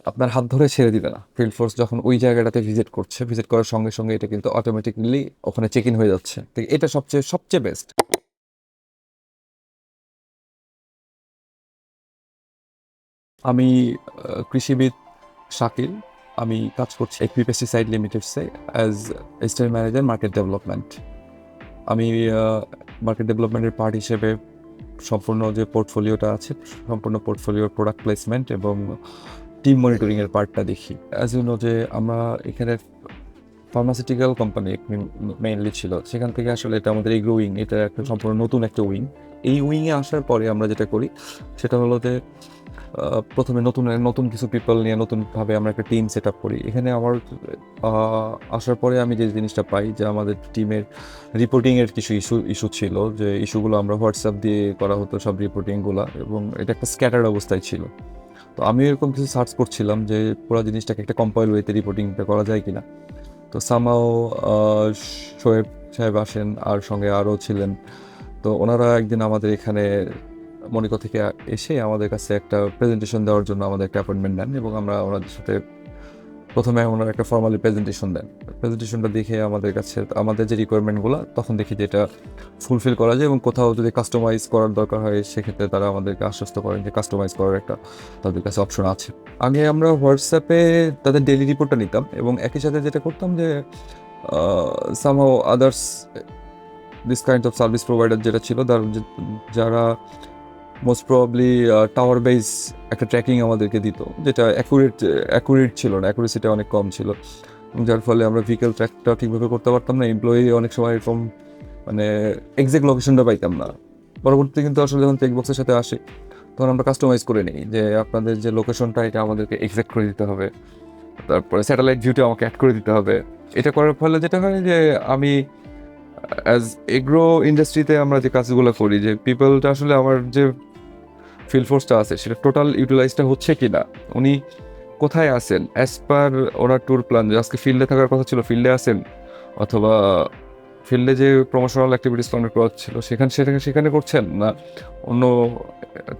আপনার হাত ধরে ছেড়ে দিবে না। ফিল্ড ফোর্স যখন ওই জায়গাটাতে ভিজিট করার সঙ্গে সঙ্গে এটা কিন্তু অটোমেটিক্যালি ওখানে চেক ইন হয়ে যাচ্ছে। তো এটা সবচেয়ে সবচেয়ে বেস্ট। আমি কৃষিবিদ শাকিল। আমি কাজ করছি এগ্রি পেস্টিসাইড লিমিটেডসে as assistant manager market development. আমি মার্কেট ডেভেলপমেন্টের পার্ট হিসেবে সম্পূর্ণ যে পোর্টফোলিওটা আছে, সম্পূর্ণ পোর্টফোলিওর প্রোডাক্ট প্লেসমেন্ট এবং টিম মনিটরিংয়ের পার্টটা দেখি। অ্যাজ ইউ নো যে আমরা এখানে ফার্মাসিউটিক্যাল কোম্পানি মেইনলি ছিল, সেখান থেকে আসলে এটা আমাদের এগ্রো উইং, এটা একটা সম্পূর্ণ নতুন একটা উইং। এই উইংয়ে আসার পরে আমরা যেটা করি সেটা হলো যে প্রথমে নতুন নতুন কিছু পিপল নিয়ে নতুনভাবে আমরা একটা টিম সেট আপ করি। এখানে আমার আসার পরে আমি যে জিনিসটা পাই যে আমাদের টিমের রিপোর্টিংয়ের কিছু ইস্যু ছিল, যে ইস্যুগুলো আমরা হোয়াটসঅ্যাপ দিয়ে করা হতো সব রিপোর্টিংগুলো, এবং এটা একটা স্ক্যাটার্ড অবস্থায় ছিল। তো আমি এরকম কিছু সার্চ করছিলাম যে পুরো জিনিসটাকে একটা কম্পাইল ওয়েতে রিপোর্টিংটা করা যায় কিনা। তো সামাও শোয়েব সাহেব আসেন, আর সঙ্গে আরও ছিলেন। তো ওনারা একদিন আমাদের এখানে মনিকা থেকে এসে আমাদের কাছে একটা প্রেজেন্টেশন দেওয়ার জন্য আমাদের একটা অ্যাপয়েন্টমেন্ট নেন, এবং আমরা ওনাদের সাথে প্রথমে ওনারা একটা ফর্মালি প্রেজেন্টেশন দেন। প্রেজেন্টেশনটা দেখে আমাদের কাছে আমাদের যে রিকোয়ারমেন্টগুলো, তখন দেখি যে এটা ফুলফিল করা যায়, এবং কোথাও যদি কাস্টমাইজ করার দরকার হয় সেক্ষেত্রে তারা আমাদেরকে আশ্বস্ত করেন যে কাস্টমাইজ করার একটা তাদের কাছে অপশন আছে। আগে আমরা হোয়াটসঅ্যাপে তাদের ডেইলি রিপোর্টটা নিতাম, এবং একই সাথে যেটা করতাম যে somehow others this kind of service provider যেটা ছিল, যারা মোস্ট প্রবাবলি টাওয়ার বেস একটা ট্র্যাকিং আমাদেরকে দিত, যেটা অ্যাকুরেট ছিল না, অ্যাকুরেসিটা অনেক কম ছিল, যার ফলে আমরা ভেহিকেল ট্র্যাকটা ঠিকভাবে করতে পারতাম না। এমপ্লয়ি অনেক সময় এরকম মানে এক্সাক্ট লোকেশনটা পাইতাম না। পরবর্তীতে কিন্তু আসলে যখন চেকবক্সের সাথে আসে তখন আমরা কাস্টমাইজ করে নিই যে আপনাদের যে লোকেশনটা এটা আমাদেরকে এক্সাক্ট করে দিতে হবে, তারপরে স্যাটেলাইট ভিউটা আমাকে অ্যাড করে দিতে হবে। এটা করার ফলে যেটা হয় যে আমি অ্যাজ এগ্রো ইন্ডাস্ট্রিতে আমরা যে কাজগুলো করি, যে পিপলটা আসলে আমার যে ফিল্ড ফোর্সটা আছে সেটা টোটাল ইউটিলাইজটা হচ্ছে কি না, উনি কোথায় আছেন অ্যাজ পার ওনার ট্যুর প্ল্যান, যে আজকে ফিল্ডে থাকার কথা ছিল ফিল্ডে আছেন, অথবা ফিল্ডে যে প্রমোশনাল অ্যাক্টিভিটিস কন্ডাক্ট করা ছিল সেখানে করছেন, না অন্য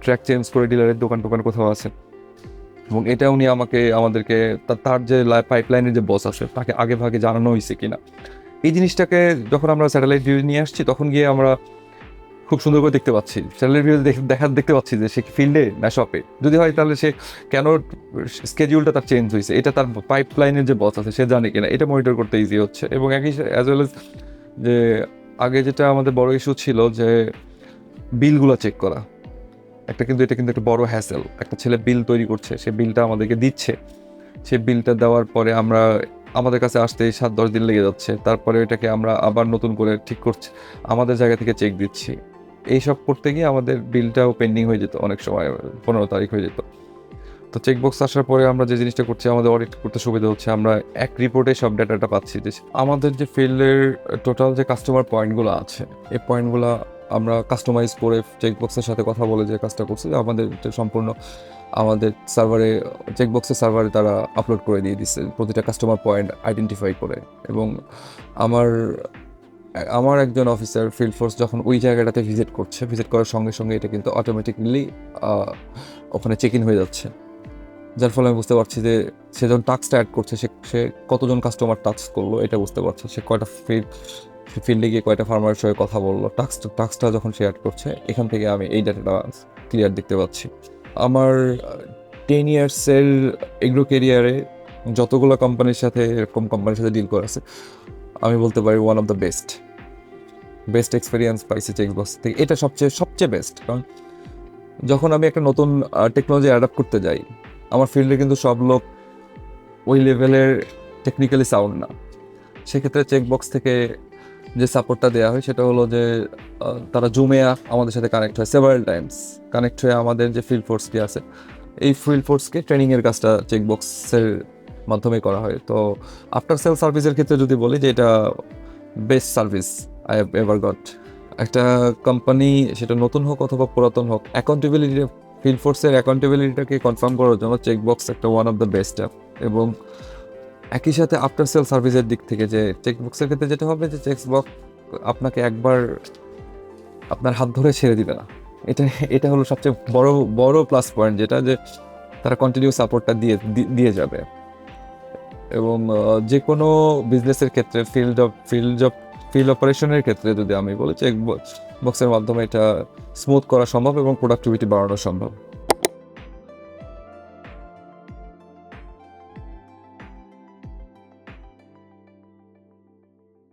ট্র্যাক চেঞ্জ করে ডিলারের দোকান কোথাও আছেন। এবং এটা উনি আমাদেরকে তার যে পাইপলাইনের যে বস আছে তাকে আগে ভাগে জানানো হয়েছে কিনা। এই জিনিসটাকে যখন আমরা স্যাটেলাইট ভিউ নিয়ে আসছি তখন গিয়ে আমরা খুব সুন্দর করে দেখতে পাচ্ছি, স্যাটেলাইট ভিউ দেখতে পাচ্ছি যে সে ফিল্ডে না শপে। যদি হয় তাহলে সে কেন স্কেডিউলটা তার চেঞ্জ হয়েছে, এটা তার পাইপলাইনের যে বস আছে সে জানে কিনা, এটা মনিটর করতে ইজি হচ্ছে। এবং একই অ্যাজ ওয়েল এজ যে আগে যেটা আমাদের বড় ইস্যু ছিল যে বিলগুলো চেক করা, এটা কিন্তু একটা বড় হ্যাসেল। একটা ছেলে বিল তৈরি করছে, সে বিলটা আমাদেরকে দিচ্ছে, সে বিলটা দেওয়ার পরে আমাদের কাছে আসতে 7-10 দিন লেগে যাচ্ছে, তারপরে এটাকে আমরা আবার নতুন করে ঠিক করছি, আমাদের জায়গা থেকে চেক দিচ্ছি। এইসব করতে গিয়ে আমাদের বিলটাও পেন্ডিং হয়ে যেত, অনেক সময় 15 তারিখ হয়ে যেত। তো চেকবক্স আসার পরে আমরা যে জিনিসটা করছি, আমাদের অডিট করতে সুবিধা হচ্ছে, আমরা এক রিপোর্টে সব ডাটাটা পাচ্ছি যে আমাদের যে ফিল্ডের টোটাল যে কাস্টমার পয়েন্টগুলো আছে, এই পয়েন্টগুলো আমরা কাস্টমাইজ করে চেকবক্সের সাথে কথা বলে যে কাজটা করছি, আমাদের এটা সম্পূর্ণ আমাদের সার্ভারে, চেকবক্সের সার্ভারে তারা আপলোড করে দিয়ে দিচ্ছে প্রতিটা কাস্টমার পয়েন্ট আইডেন্টিফাই করে। এবং আমার আমার একজন অফিসার ফিল্ড ফোর্স যখন ওই জায়গাটাতে ভিজিট করার সঙ্গে সঙ্গে এটা কিন্তু অটোমেটিক্যালি ওখানে চেক ইন হয়ে যাচ্ছে, যার ফলে আমি বুঝতে পারছি যে সে যখন টাস্কটা অ্যাড করছে সে কতজন কাস্টমার টাস্ক করলো এটা বুঝতে পারছে, সে কয়টা ফিল্ডে গিয়ে কয়টা ফার্মারের সঙ্গে কথা বললো, টাস্কটা যখন সে অ্যাড করছে, এখান থেকে আমি এই ডাটাটা ক্লিয়ার দেখতে পাচ্ছি। আমার 10 ইয়ার্সের এগ্রো কেরিয়ারে যতগুলো কোম্পানির সাথে এরকম কোম্পানির সাথে ডিল করা আছে, আমি বলতে পারি one of the best experience পাইছি চেকবক্স থেকে। এটা সবচেয়ে বেস্ট, কারণ যখন আমি একটা নতুন টেকনোলজি অ্যাডাপ্ট করতে যাই, আমার ফিল্ডে কিন্তু সব লোক ওই লেভেলের টেকনিক্যালি সাউন্ড না। সেক্ষেত্রে চেকবক্স থেকে যে সাপোর্টটা দেওয়া হয় সেটা হলো যে তারা জুমে আমাদের সাথে কানেক্ট হয়, সেভারাল টাইমস কানেক্ট হয়ে আমাদের যে ফিল্ড ফোর্সটি আছে এই ফিল্ড ফোর্সকে ট্রেনিংয়ের কাজটা চেকবক্সের মাধ্যমে করা হয়। তো আফটার সেল সার্ভিসের ক্ষেত্রে যদি বলি যে এটা best service I have ever goat. একটা কোম্পানি সেটা নতুন হোক অথবা পুরাতন হোক, অ্যাকাউন্টেবিলিটি, ফিল্ড ফোর্সের অ্যাকাউন্টেবিলিটিটাকে কনফার্ম করার জন্য চেকবক্স একটা one of the best app. এবং একই সাথে আফটার সেল সার্ভিসের দিক থেকে যে চেকবক্সের ক্ষেত্রে যেটা হবে যে চেকবক্স আপনাকে একবার আপনার হাত ধরে ছেড়ে দিবে না। এটা এটা হলো সবচেয়ে বড় প্লাস পয়েন্ট, যেটা যে তারা কন্টিনিউ সাপোর্টটা দিয়ে যাবে। এবং যে কোনো বিজনেসের ক্ষেত্রে ফিল্ড অপারেশনের ক্ষেত্রে যদি আমি বলি, চেক বক্সের মাধ্যমে এটা স্মুথ করা সম্ভব এবং প্রোডাক্টিভিটি বাড়ানো সম্ভব।